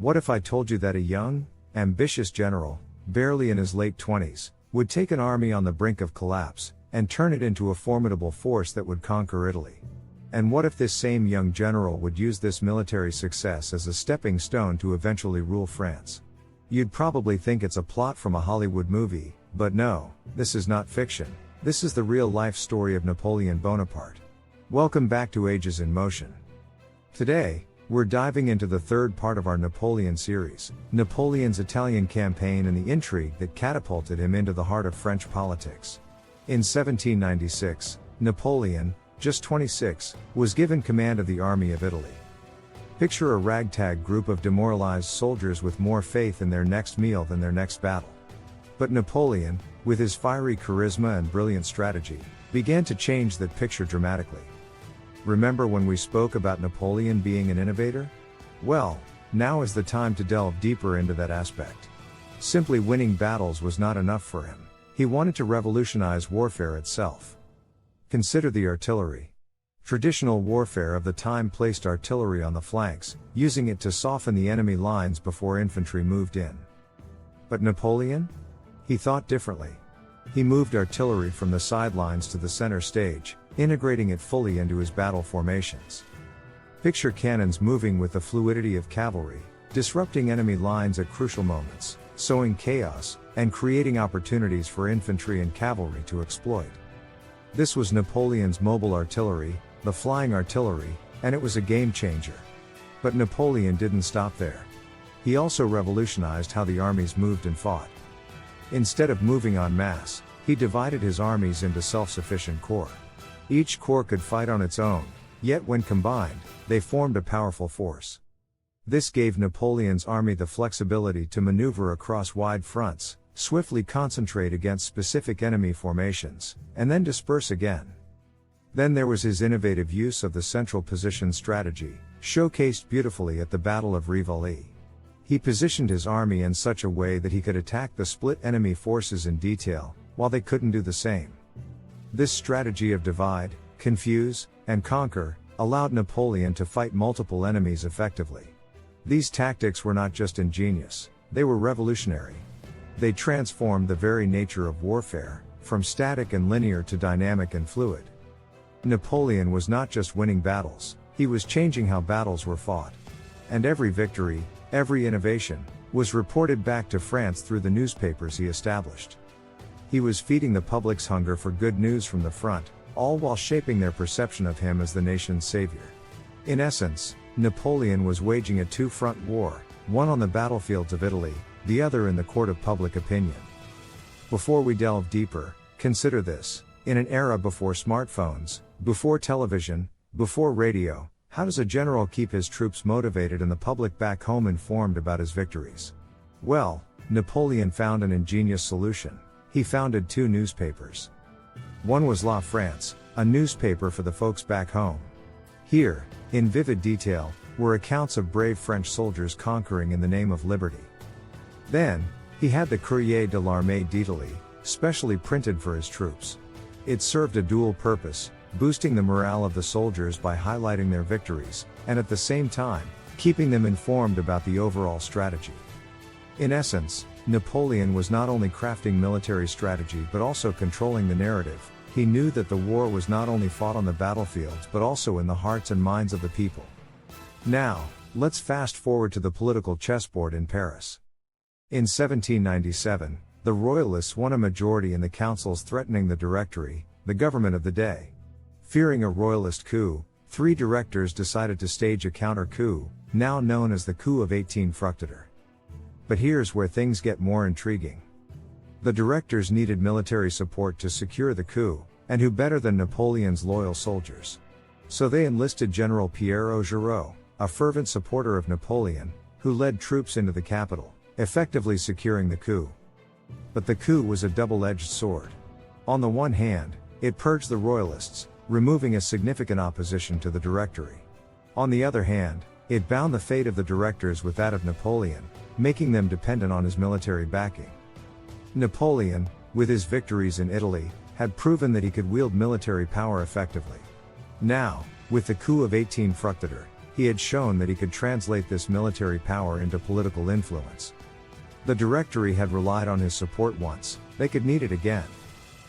What if I told you that a young, ambitious general, barely in his late 20s, would take an army on the brink of collapse, and turn it into a formidable force that would conquer Italy? And what if this same young general would use this military success as a stepping stone to eventually rule France? You'd probably think it's a plot from a Hollywood movie, but no, this is not fiction. This is the real-life story of Napoleon Bonaparte. Welcome back to Ages in Motion. Today, we're diving into the third part of our Napoleon series, Napoleon's Italian campaign and the intrigue that catapulted him into the heart of French politics. In 1796, Napoleon, just 26, was given command of the Army of Italy. Picture a ragtag group of demoralized soldiers with more faith in their next meal than their next battle. But Napoleon, with his fiery charisma and brilliant strategy, began to change that picture dramatically. Remember when we spoke about Napoleon being an innovator? Well, now is the time to delve deeper into that aspect. Simply winning battles was not enough for him. He wanted to revolutionize warfare itself. Consider the artillery. Traditional warfare of the time placed artillery on the flanks, using it to soften the enemy lines before infantry moved in. But Napoleon? He thought differently. He moved artillery from the sidelines to the center stage, integrating it fully into his battle formations. Picture cannons moving with the fluidity of cavalry, disrupting enemy lines at crucial moments, sowing chaos, and creating opportunities for infantry and cavalry to exploit. This was Napoleon's mobile artillery, the flying artillery, and it was a game changer. But Napoleon didn't stop there. He also revolutionized how the armies moved and fought. Instead of moving en masse, he divided his armies into self-sufficient corps. Each corps could fight on its own, yet when combined, they formed a powerful force. This gave Napoleon's army the flexibility to maneuver across wide fronts, swiftly concentrate against specific enemy formations, and then disperse again. Then there was his innovative use of the central position strategy, showcased beautifully at the Battle of Rivoli. He positioned his army in such a way that he could attack the split enemy forces in detail, while they couldn't do the same. This strategy of divide, confuse, and conquer allowed Napoleon to fight multiple enemies effectively. These tactics were not just ingenious, they were revolutionary. They transformed the very nature of warfare, from static and linear to dynamic and fluid. Napoleon was not just winning battles, he was changing how battles were fought. And every victory, every innovation, was reported back to France through the newspapers he established. He was feeding the public's hunger for good news from the front, all while shaping their perception of him as the nation's savior. In essence, Napoleon was waging a two-front war, one on the battlefields of Italy, the other in the court of public opinion. Before we delve deeper, consider this: in an era before smartphones, before television, before radio, how does a general keep his troops motivated and the public back home informed about his victories? Well, Napoleon found an ingenious solution. He founded two newspapers. One was La France, a newspaper for the folks back home. Here, in vivid detail, were accounts of brave French soldiers conquering in the name of liberty. Then, he had the Courrier de l'Armée d'Italie, specially printed for his troops. It served a dual purpose, boosting the morale of the soldiers by highlighting their victories, and at the same time, keeping them informed about the overall strategy. In essence, Napoleon was not only crafting military strategy but also controlling the narrative. He knew that the war was not only fought on the battlefields but also in the hearts and minds of the people. Now, let's fast forward to the political chessboard in Paris. In 1797, the Royalists won a majority in the councils threatening the Directory, the government of the day. Fearing a Royalist coup, 3 directors decided to stage a counter-coup, now known as the Coup of 18 Fructidor. But here's where things get more intriguing. The directors needed military support to secure the coup, and who better than Napoleon's loyal soldiers? So they enlisted General Pierre Augereau, a fervent supporter of Napoleon, who led troops into the capital, effectively securing the coup. But the coup was a double-edged sword. On the one hand, it purged the Royalists, removing a significant opposition to the Directory. On the other hand, it bound the fate of the directors with that of Napoleon, making them dependent on his military backing. Napoleon, with his victories in Italy, had proven that he could wield military power effectively. Now, with the coup of 18 Fructidor, he had shown that he could translate this military power into political influence. The Directory had relied on his support once, they could need it again.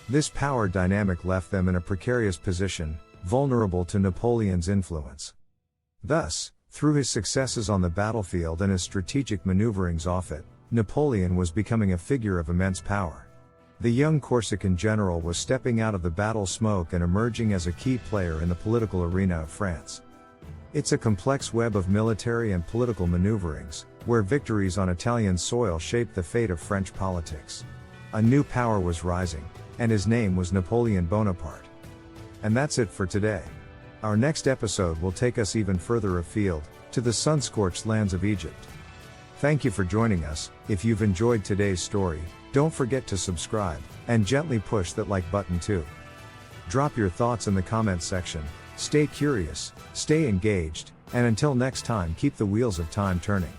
This power dynamic left them in a precarious position, vulnerable to Napoleon's influence. Thus, through his successes on the battlefield and his strategic maneuverings off it, Napoleon was becoming a figure of immense power. The young Corsican general was stepping out of the battle smoke and emerging as a key player in the political arena of France. It's a complex web of military and political maneuverings, where victories on Italian soil shaped the fate of French politics. A new power was rising, and his name was Napoleon Bonaparte. And that's it for today. Our next episode will take us even further afield, to the sun-scorched lands of Egypt. Thank you for joining us. If you've enjoyed today's story, don't forget to subscribe, and gently push that like button too. Drop your thoughts in the comments section, stay curious, stay engaged, and until next time keep the wheels of time turning.